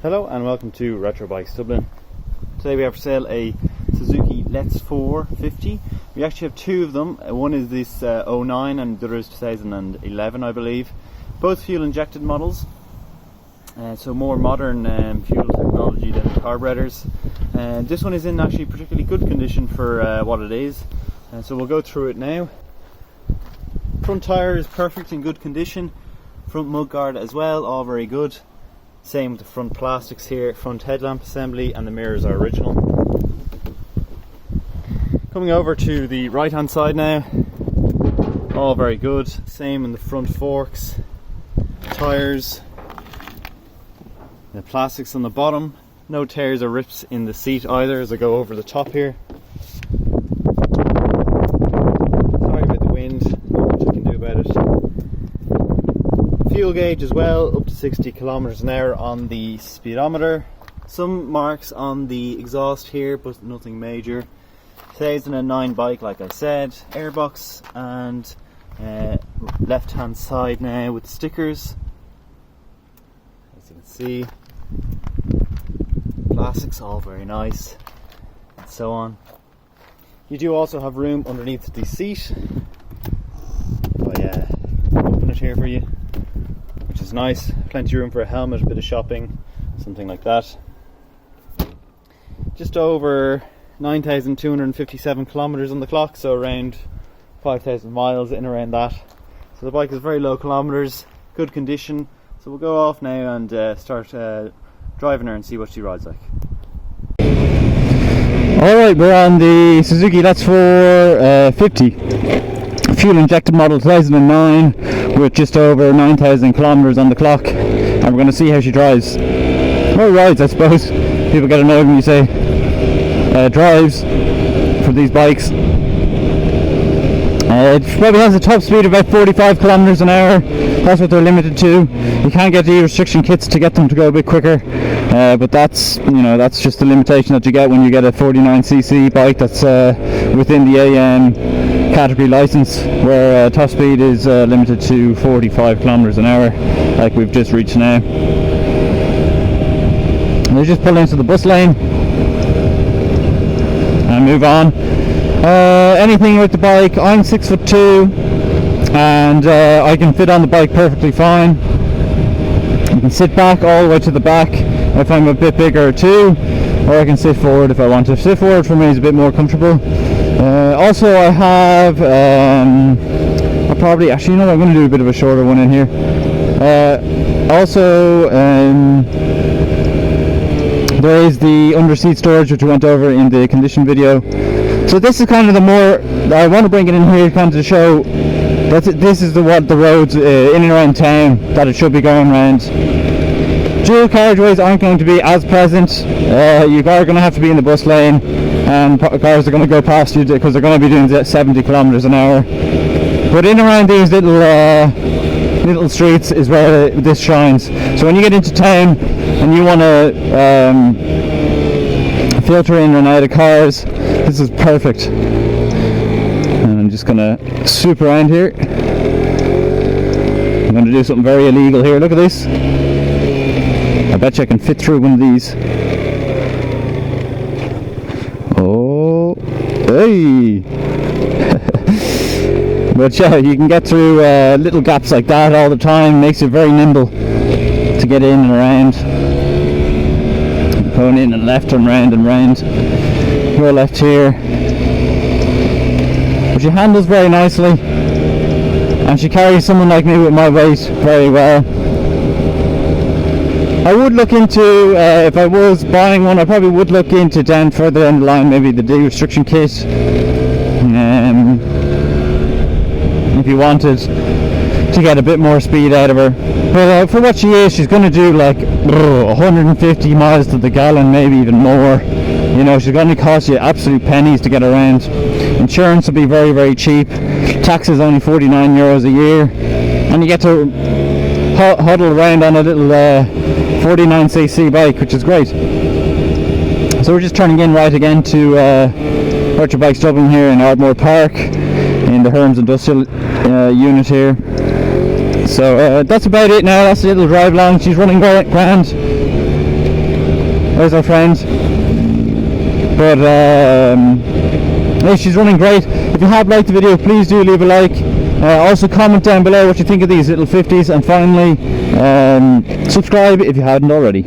Hello and welcome to Retro Bikes Dublin. Today we have for sale a Suzuki lets4 50. We actually have two of them. One is this 09 and the other is 2011, I believe. Both fuel injected models, so more modern fuel technology than the carburetors. This one is in actually particularly good condition for what it is, so we'll go through it now. Front tyre is perfect, in good condition. Front mudguard as well, all very good. Same with the front plastics here, front headlamp assembly, and the mirrors are original. Coming over to the right hand side now, all very good. Same in the front forks, tyres, the plastics on the bottom, no tears or rips in the seat either as I go over the top here. Sorry about the wind, not much I can do about it. Fuel gauge as well, up to 60 kilometers an hour on the speedometer. Some marks on the exhaust here, but nothing major. 2009 bike, like I said. Airbox and left hand side now with stickers, as you can see. Plastics all very nice, and so on. You do also have room underneath the seat. I open it here for you, which is nice. Plenty of room for a helmet, a bit of shopping, something like that. Just over 9,257 kilometers on the clock, so around 5,000 miles, in around that. So the bike is very low kilometers, good condition. So we'll go off now and start driving her and see what she rides like. Alright, we're on the Suzuki lets4 50 fuel injected model 2009 with just over 9,000 kilometers on the clock, and we're going to see how she drives. Or rides, I suppose. People get annoyed when you say drives for these bikes. It probably has a top speed of about 45 kilometers an hour. That's what they're limited to. You can get the restriction kits to get them to go a bit quicker, but that's just the limitation that you get when you get a 49cc bike that's within the AM category license, where top speed is limited to 45 kilometers an hour, like we've just reached now. We'll just pull into the bus lane and move on. Anything with the bike, I'm 6'2", and I can fit on the bike perfectly fine. I can sit back all the way to the back if I'm a bit bigger too, or I can sit forward if I want to. Sit forward for me is a bit more comfortable. Also I have I'll probably, actually, you know what, I'm going to do a bit of a shorter one in here. There is the under seat storage, which we went over in the condition video. So this is kind of the more, I want to bring it in here kind of to show that this is the roads in and around town that it should be going around. Dual carriageways aren't going to be as present. You are going to have to be in the bus lane, and cars are going to go past you because they're going to be doing 70 kilometers an hour. But in and around these little streets is where this shines. So when you get into town and you want to filter in and out of cars, this is perfect. And I'm just going to swoop around here. I'm going to do something very illegal here. Look at this. I bet you I can fit through one of these. Oh, hey! But yeah, you can get through little gaps like that all the time. Makes it very nimble to get in and around. Going in and left and round and round. Go left here. But she handles very nicely, and she carries someone like me with my weight very well. I would look into, if I was buying one, I probably would look into down further down the line, maybe the de-restriction kit. If you wanted to get a bit more speed out of her. But for what she is, she's going to do like 150 miles to the gallon, maybe even more. You know, she's going to cost you absolute pennies to get around. Insurance will be very, very cheap. Tax is only €49 a year, and you get to huddle around on a little 49cc bike, which is great. So we're just turning in right again to Retro Bikes Dublin here in Ardmore Park, in the Herms Industrial unit here. So that's about it now. That's the little drive along. She's running grand. There's our friend. But yeah, she's running great. If you have liked the video, please do leave a like. Also comment down below what you think of these little 50s, and finally subscribe if you hadn't already.